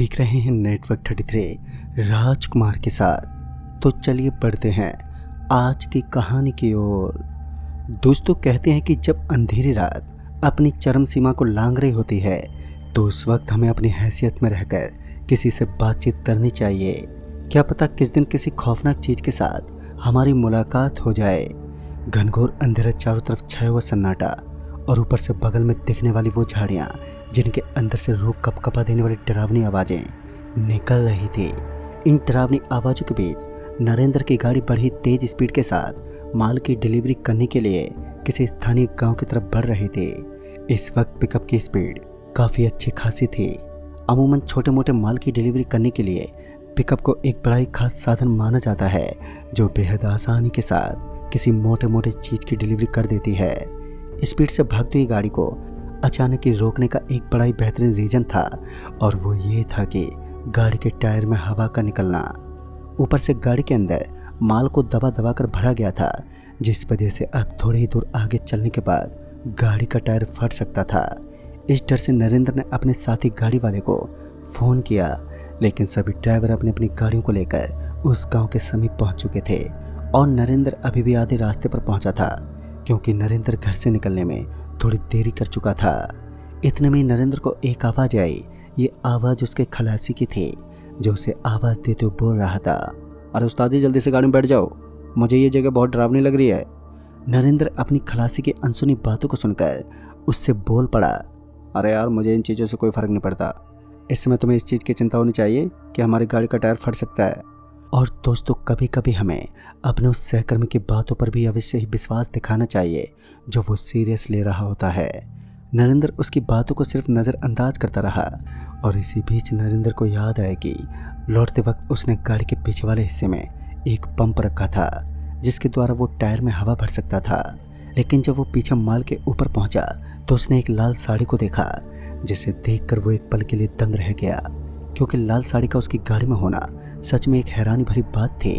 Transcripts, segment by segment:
देख रहे हैं नेटवर्क 33 राजकुमार के साथ। तो चलिए बढ़ते हैं आज की कहानी की ओर। दोस्तों, कहते हैं कि जब अंधेरी रात अपनी चरम सीमा को लांघ रही होती है तो उस वक्त हमें अपनी हैसियत में रहकर किसी से बातचीत करनी चाहिए। क्या पता किस दिन किसी खौफनाक चीज के साथ हमारी मुलाकात हो जाए। घनघोर अंधेरा, चारों तरफ छाया हुआ सन्नाटा और ऊपर से बगल में दिखने वाली वो झाड़ियाँ जिनके अंदर से रूह कपकपा देने वाली डरावनी आवाज़ें निकल रही थी। इन डरावनी आवाज़ों के बीच नरेंद्र की गाड़ी बड़ी तेज स्पीड के साथ माल की डिलीवरी करने के लिए किसी स्थानीय गांव की तरफ बढ़ रही थी। इस वक्त पिकअप की स्पीड काफ़ी अच्छी खासी थी। अमूमन छोटे मोटे माल की डिलीवरी करने के लिए पिकअप को एक बड़ा ही खास साधन माना जाता है जो बेहद आसानी के साथ किसी मोटे मोटे चीज़ की डिलीवरी कर देती है। स्पीड से भागती हुई गाड़ी को अचानक ही रोकने का एक बड़ा ही बेहतरीन रीजन था और वो ये था कि गाड़ी के टायर में हवा का निकलना। ऊपर से गाड़ी के अंदर माल को दबा दबा कर भरा गया था, जिस वजह से अब थोड़ी ही दूर आगे चलने के बाद गाड़ी का टायर फट सकता था। इस डर से नरेंद्र ने अपने साथी गाड़ी वाले को फ़ोन किया, लेकिन सभी ड्राइवर अपनी अपनी गाड़ियों को लेकर उस गांव के समीप पहुंच चुके थे और नरेंद्र अभी भी आधे रास्ते पर पहुंचा था क्योंकि नरेंद्र घर से निकलने में थोड़ी देरी कर चुका था। इतने में नरेंद्र को एक आवाज़ आई। ये आवाज़ उसके खलासी की थी जो उसे आवाज़ देते हुए बोल रहा था, अरे उस्ताद जी, जल्दी से गाड़ी में बैठ जाओ, मुझे ये जगह बहुत डरावनी लग रही है। नरेंद्र अपनी खलासी की अनसुनी बातों को सुनकर उससे बोल पड़ा, अरे यार, मुझे इन चीज़ों से कोई फ़र्क नहीं पड़ता। इस समय तुम्हें इस चीज़ की चिंता होनी चाहिए कि हमारी गाड़ी का टायर फट सकता है। और दोस्तों, कभी कभी हमें अपने उस सहकर्मी की बातों पर भी अवश्य ही विश्वास दिखाना चाहिए जो वो सीरियस ले रहा होता है। नरेंद्र उसकी बातों को सिर्फ नज़रअंदाज करता रहा और इसी बीच नरेंद्र को याद आया कि लौटते वक्त उसने गाड़ी के पीछे वाले हिस्से में एक पंप रखा था जिसके द्वारा वो टायर में हवा भर सकता था। लेकिन जब वो पीछे माल के ऊपर पहुंचा तो उसने एक लाल साड़ी को देखा, जिसे देखकर वो एक पल के लिए दंग रह गया क्योंकि लाल साड़ी का उसकी गाड़ी में होना सच में एक हैरानी भरी बात थी।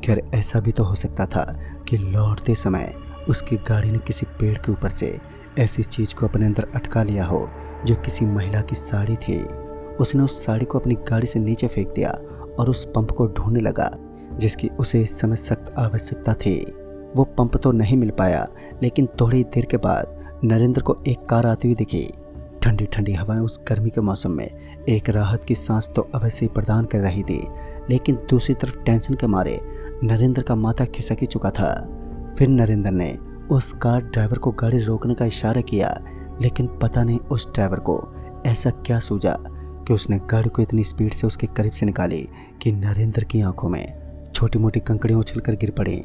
खैर, ऐसा भी तो हो सकता था कि लौटते समय उसकी गाड़ी ने किसी पेड़ के ऊपर से ऐसी चीज़ को अपने अंदर अटका लिया हो जो किसी महिला की साड़ी थी। उसने उस साड़ी को अपनी गाड़ी से नीचे फेंक दिया और उस पंप को ढूंढने लगा जिसकी उसे इस समय सख्त आवश्यकता थी। वो पंप तो नहीं मिल पाया, लेकिन थोड़ी देर के बाद नरेंद्र को एक कार आती हुई दिखी। ठंडी ठंडी हवाएं उस गर्मी के मौसम में एक राहत की सांस तो अवश्य ही प्रदान कर रही थी, लेकिन दूसरी तरफ टेंशन के मारे नरेंद्र का माथा खिसक ही चुका था। फिर नरेंद्र ने उस कार ड्राइवर को गाड़ी रोकने का इशारा किया, लेकिन पता नहीं उस ड्राइवर को ऐसा क्या सूझा कि उसने गाड़ी को इतनी स्पीड से उसके करीब से निकाली कि नरेंद्र की आंखों में छोटी मोटी कंकड़ियाँ उछलकर गिर पड़ी।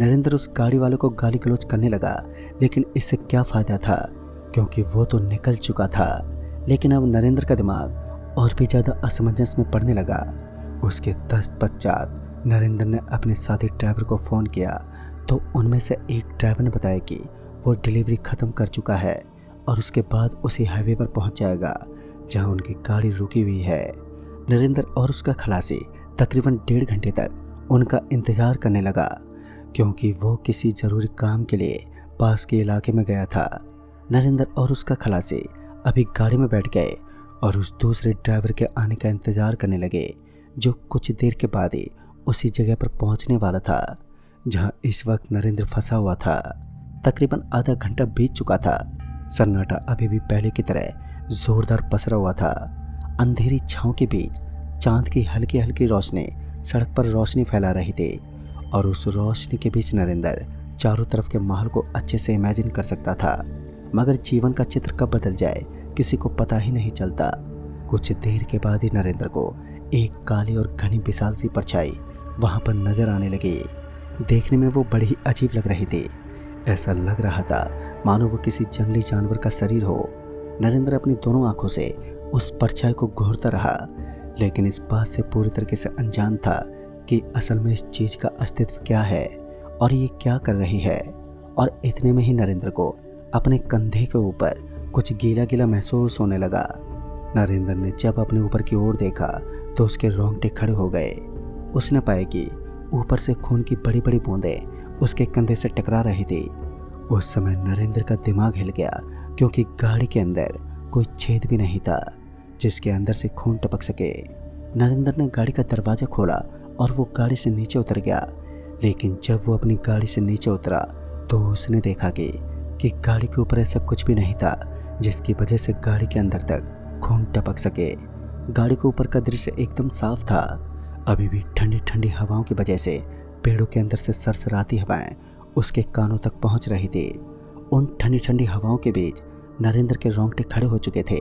नरेंद्र उस गाड़ी वाले को गाली गलौज करने लगा, लेकिन इससे क्या फ़ायदा था क्योंकि वो तो निकल चुका था। लेकिन अब नरेंद्र का दिमाग और भी ज़्यादा असमंजस में पड़ने लगा। उसके तत्पश्चात नरेंद्र ने अपने साथी ड्राइवर को फ़ोन किया तो उनमें से एक ड्राइवर ने बताया कि वो डिलीवरी ख़त्म कर चुका है और उसके बाद उसी हाईवे पर पहुंच जाएगा जहां उनकी गाड़ी रुकी हुई है। नरेंद्र और उसका खलासी तकरीबन 1.5 घंटे तक उनका इंतज़ार करने लगा क्योंकि वो किसी ज़रूरी काम के लिए पास के इलाके में गया था। नरेंद्र और उसका खलासी अभी गाड़ी में बैठ गए और उस दूसरे ड्राइवर के आने का इंतज़ार करने लगे जो कुछ देर के बाद ही उसी जगह पर पहुंचने वाला था जहां इस वक्त नरेंद्र फंसा हुआ था। तकरीबन आधा घंटा बीत चुका था। सन्नाटा अभी भी पहले की तरह जोरदार पसरा हुआ था। अंधेरी छांव के बीच चांद की हल्की हल्की रोशनी सड़क पर रोशनी फैला रही थी और उस रोशनी के बीच नरेंद्र चारों तरफ के माहौल को अच्छे से इमेजिन कर सकता था। मगर जीवन का चित्र कब बदल जाए किसी को पता ही नहीं चलता। कुछ देर के बाद ही नरेंद्र को एक काली और घनी विशाल सी परछाई वहां पर नजर आने लगी। देखने में वो बड़ी ही अजीब लग रही थी। ऐसा लग रहा था मानो वो किसी जंगली जानवर का शरीर हो। नरेंद्र अपनी दोनों आंखों से उस परछाई को घूरता रहा, लेकिन इस बात से पूरी तरीके से अनजान था कि असल में इस चीज का अस्तित्व क्या है और ये क्या कर रही है। और इतने में ही नरेंद्र को अपने कंधे के ऊपर कुछ गीला गीला महसूस होने लगा। नरेंद्र ने जब अपने ऊपर की ओर देखा तो उसके रोंगटे खड़े हो गए। उसने पाया कि ऊपर से खून की बड़ी बड़ी बूंदें उसके कंधे से टकरा रही थी। उस समय नरेंद्र का दिमाग हिल गया क्योंकि गाड़ी के अंदर कोई छेद भी नहीं था। जिसके अंदर से खून टपक सके। नरेंद्र ने गाड़ी का दरवाज़ा खोला और वो गाड़ी से नीचे उतर गया। लेकिन जब वो अपनी गाड़ी से नीचे उतरा तो उसने देखा कि गाड़ी के ऊपर ऐसा कुछ भी नहीं था जिसकी वजह से गाड़ी के अंदर तक खून टपक सके। गाड़ी के ऊपर का दृश्य एकदम साफ था। अभी भी ठंडी ठंडी हवाओं की वजह से पेड़ों के अंदर से सरसराती हवाएं उसके कानों तक पहुंच रही थी। उन ठंडी ठंडी हवाओं के बीच नरेंद्र के रोंगटे खड़े हो चुके थे।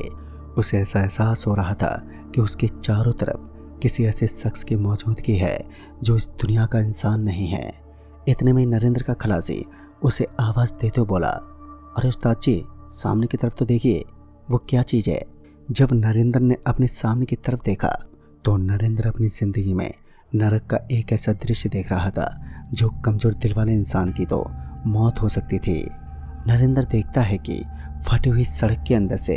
उसे ऐसा एहसास हो रहा था कि उसके चारों तरफ किसी ऐसे शख्स की मौजूदगी है जो इस दुनिया का इंसान नहीं है। इतने में नरेंद्र का खलासी उसे आवाज़ देते हुए बोला, अरे उस्ताद जी, सामने की तरफ तो देखिए, वो क्या चीज़ है। जब नरेंद्र ने अपने सामने की तरफ देखा तो नरेंद्र अपनी ज़िंदगी में नरक का एक ऐसा दृश्य देख रहा था जो कमज़ोर दिल वाले इंसान की तो मौत हो सकती थी। नरेंद्र देखता है कि फटी हुई सड़क के अंदर से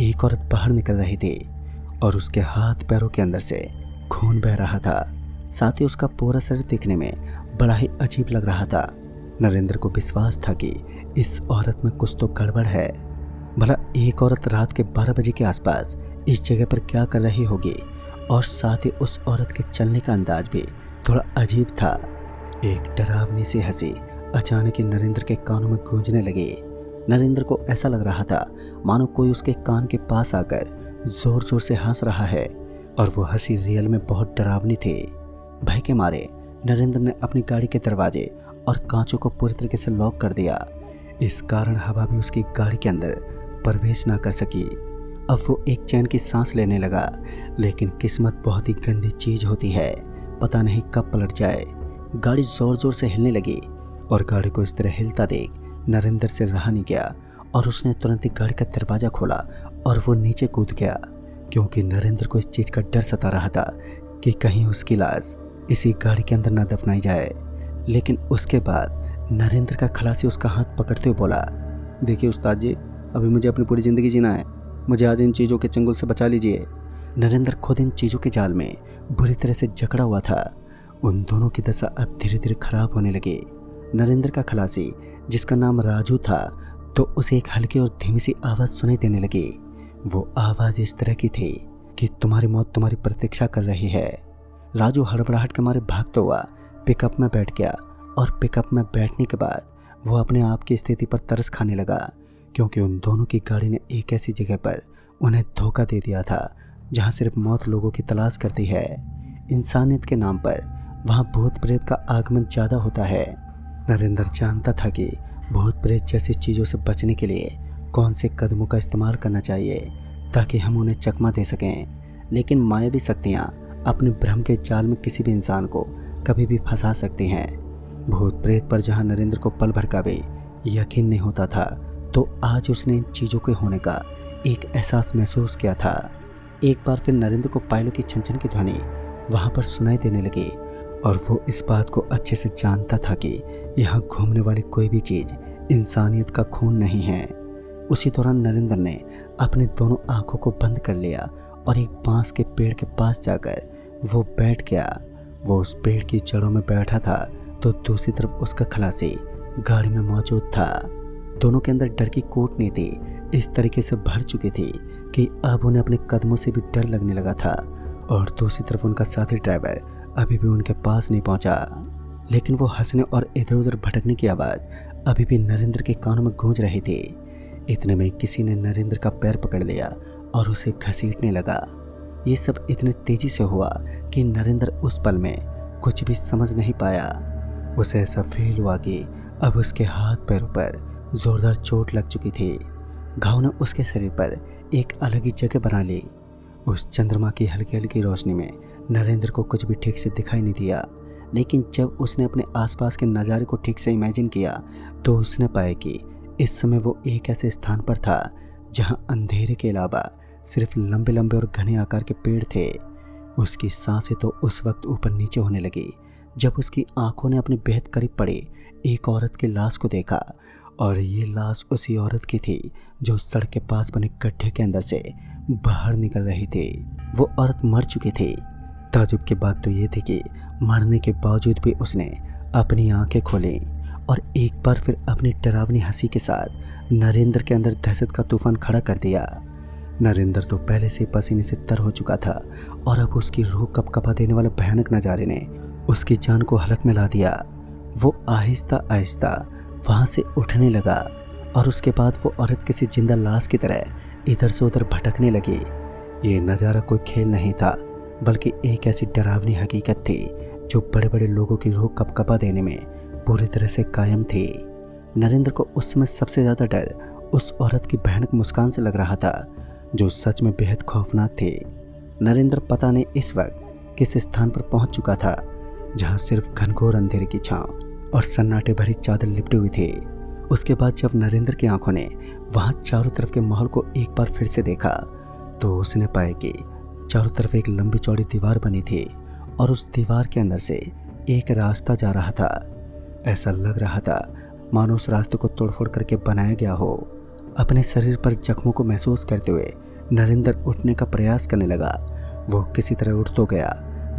एक औरत बाहर निकल रही थी और उसके हाथ पैरों के अंदर से खून बह रहा था। साथ ही उसका पूरा शरीर दिखने में बड़ा ही अजीब लग रहा था। नरेंद्र को विश्वास था कि इस औरत में कुछ तो गड़बड़ है। भला एक औरत रात के 12 बजे के आसपास इस जगह पर क्या कर रही होगी, और साथ ही उस औरत के चलने का अंदाज भी थोड़ा अजीब था। एक डरावनी सी हंसी अचानक ही नरेंद्र के कानों में गूंजने लगी। नरेंद्र को ऐसा लग रहा था मानो कोई उसके कान के पास आकर जोर जोर से हंस रहा है, और वो हंसी रियल में बहुत डरावनी थी। भय के मारे नरेंद्र ने अपनी गाड़ी के दरवाजे और कांचों को पूरी तरीके से लॉक कर दिया। इस कारण हवा भी उसकी गाड़ी के अंदर प्रवेश ना कर सकी। अब वो एक चैन की सांस लेने लगा, लेकिन किस्मत बहुत ही गंदी चीज होती है, पता नहीं कब पलट जाए। गाड़ी जोर जोर से हिलने लगी और गाड़ी को इस तरह हिलता देख नरेंद्र से रहा नहीं गया और उसने तुरंत ही गाड़ी का दरवाज़ा खोला और वो नीचे कूद गया, क्योंकि नरेंद्र को इस चीज़ का डर सता रहा था कि कहीं उसकी लाश इसी गाड़ी के अंदर ना दफनाई जाए। लेकिन उसके बाद नरेंद्र का खलासी उसका हाथ पकड़ते हुए बोला, देखिए उस्ताद जी, अभी मुझे अपनी पूरी ज़िंदगी जीना है, मुझे आज इन चीज़ों के चंगुल से बचा लीजिए। नरेंद्र खुद इन चीज़ों के जाल में बुरी तरह से जकड़ा हुआ था। उन दोनों की दशा अब धीरे धीरे खराब होने लगी। नरेंद्र का खलासी, जिसका नाम राजू था, तो उसे एक हल्की और धीमी सी आवाज़ सुनाई देने लगी। वो आवाज़ इस तरह की थी कि तुम्हारी मौत तुम्हारी प्रतीक्षा कर रही है। राजू हड़बड़ाहट के मारे भागता हुआ पिकअप में बैठ गया, और पिकअप में बैठने के बाद वो अपने आप की स्थिति पर तरस खाने लगा, क्योंकि उन दोनों की गाड़ी ने एक ऐसी जगह पर उन्हें धोखा दे दिया था जहां सिर्फ मौत लोगों की तलाश करती है। इंसानियत के नाम पर वहां भूत प्रेत का आगमन ज़्यादा होता है। नरेंद्र जानता था कि भूत प्रेत जैसी चीज़ों से बचने के लिए कौन से कदमों का इस्तेमाल करना चाहिए ताकि हम उन्हें चकमा दे सकें। लेकिन मायावी शक्तियाँ अपने भ्रम के जाल में किसी भी इंसान को कभी भी फंसा सकती हैं। भूत प्रेत पर जहाँ नरेंद्र को पल भर का भी यकीन नहीं होता था, तो आज उसने इन चीज़ों के होने का एक एहसास महसूस किया था। एक बार फिर नरेंद्र को पायलों की छनछन की ध्वनि वहाँ पर सुनाई देने लगी, और वो इस बात को अच्छे से जानता था कि यहाँ घूमने वाली कोई भी चीज़ इंसानियत का खून नहीं है। उसी दौरान नरेंद्र ने अपने दोनों आंखों को बंद कर लिया और एक बांस के पेड़ के पास जाकर वो बैठ गया। वो उस पेड़ की जड़ों में बैठा था तो दूसरी तरफ उसका खलासी गाड़ी में मौजूद था। दोनों के अंदर डर की कूटनीति इस तरीके से भर चुकी थी कि अब उन्हें अपने कदमों से भी डर लगने लगा था, और दूसरी तरफ उनका साथी ड्राइवर अभी भी उनके पास नहीं पहुंचा। लेकिन वो हंसने और इधर उधर भटकने की आवाज़ अभी भी नरेंद्र के कानों में गूंज रही थी। इतने में किसी ने नरेंद्र का पैर पकड़ लिया और उसे घसीटने लगा। ये सब इतने तेजी से हुआ कि नरेंद्र उस पल में कुछ भी समझ नहीं पाया। उसे ऐसा फील हुआ कि अब उसके हाथ पैरों पर जोरदार चोट लग चुकी थी। घाव ने उसके शरीर पर एक अलग ही जगह बना ली। उस चंद्रमा की हल्की हल्की रोशनी में नरेंद्र को कुछ भी ठीक से दिखाई नहीं दिया, लेकिन जब उसने अपने आसपास के नज़ारे को ठीक से इमेजिन किया तो उसने पाया कि इस समय वो एक ऐसे स्थान पर था जहां अंधेरे के अलावा सिर्फ लंबे लंबे और घने आकार के पेड़ थे। उसकी सांसें तो उस वक्त ऊपर नीचे होने लगी जब उसकी आंखों ने अपने बेहद करीब पड़े एक औरत की लाश को देखा, और ये लाश उसी औरत की थी जो सड़क के पास बने गड्ढे के अंदर से बाहर निकल रही थी। वो औरत मर चुकी थी। ताजुब की बात तो ये थी कि मरने के बावजूद भी उसने अपनी आंखें खोली और एक बार फिर अपनी डरावनी हंसी के साथ नरेंद्र के अंदर दहशत का तूफान खड़ा कर दिया। नरेंद्र तो पहले से पसीने से तर हो चुका था और अब उसकी रूह कपकपा देने वाले भयानक नज़ारे ने उसकी जान को हलक में ला दिया। वो आहिस्ता आहिस्ता वहाँ से उठने लगा और उसके बाद वो औरत किसी जिंदा लाश की तरह इधर से उधर भटकने लगी। ये नज़ारा कोई खेल नहीं था, बल्कि एक ऐसी डरावनी हकीकत थी जो बड़े बड़े लोगों की रूह कपकपा देने में पूरी तरह से कायम थी। नरेंद्र को उस समय सबसे ज़्यादा डर उस औरत की भयानक मुस्कान से लग रहा था, जो सच में बेहद खौफनाक थी। नरेंद्र पता नहीं इस वक्त किस स्थान पर पहुंच चुका था, जहां सिर्फ घनघोर अंधेरे की छांव और सन्नाटे भरी चादर लिपटी हुई थी। उसके बाद जब नरेंद्र की आंखों ने वहां चारों तरफ के माहौल को एक बार फिर से देखा, तो उसने पाया कि चारों तरफ एक लंबी चौड़ी दीवार बनी थी और उस दीवार के अंदर से एक रास्ता जा रहा था। ऐसा लग रहा था मानो उस रास्ते को तोड़फोड़ करके बनाया गया हो। अपने शरीर पर जख्मों को महसूस करते हुए नरेंद्र उठने का प्रयास करने लगा। वो किसी तरह उठ तो गया,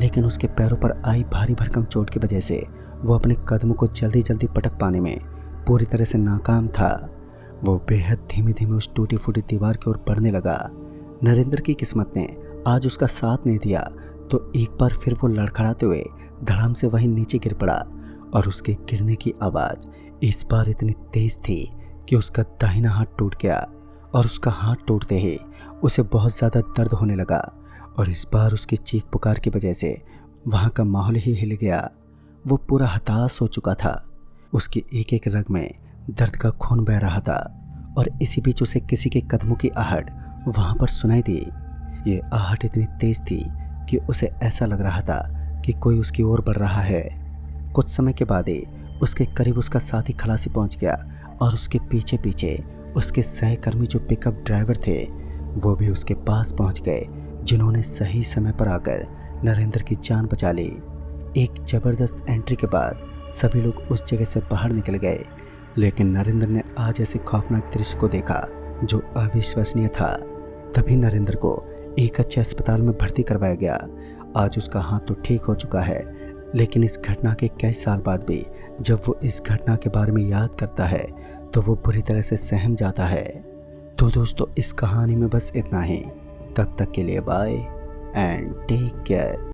लेकिन उसके पैरों पर आई भारी भरकम चोट की वजह से वो अपने कदमों को जल्दी जल्दी पटक पाने में पूरी तरह से नाकाम था। वो बेहद धीमे धीमे उस टूटी फूटी दीवार की ओर बढ़ने लगा। नरेंद्र की किस्मत ने आज उसका साथ नहीं दिया, तो एक बार फिर वो लड़खड़ाते हुए धड़ाम से वहीं नीचे गिर पड़ा और उसके गिरने की आवाज़ इस बार इतनी तेज थी कि उसका दाहिना हाथ टूट गया और उसका हाथ टूटते ही उसे बहुत ज़्यादा दर्द होने लगा और इस बार उसकी चीख पुकार की वजह से वहाँ का माहौल ही हिल गया। वो पूरा हताश हो चुका था। उसकी एक एक रग में दर्द का खून बह रहा था और इसी बीच उसे किसी के कदमों की आहट वहाँ पर सुनाई दी। ये आहट इतनी तेज थी कि उसे ऐसा लग रहा था कि कोई उसकी ओर बढ़ रहा है। कुछ समय के बाद ही उसके करीब उसका साथी खलासी पहुंच गया और उसके पीछे पीछे उसके सहकर्मी जो पिकअप ड्राइवर थे वो भी उसके पास पहुंच गए, जिन्होंने सही समय पर आकर नरेंद्र की जान बचा ली। एक ज़बरदस्त एंट्री के बाद सभी लोग उस जगह से बाहर निकल गए, लेकिन नरेंद्र ने आज ऐसे खौफनाक दृश्य को देखा जो अविश्वसनीय था। तभी नरेंद्र को एक अच्छे अस्पताल में भर्ती करवाया गया। आज उसका हाथ तो ठीक हो चुका है, लेकिन इस घटना के कई साल बाद भी जब वो इस घटना के बारे में याद करता है तो वो बुरी तरह से सहम जाता है। तो दोस्तों, इस कहानी में बस इतना ही। तब तक के लिए बाय एंड टेक केयर।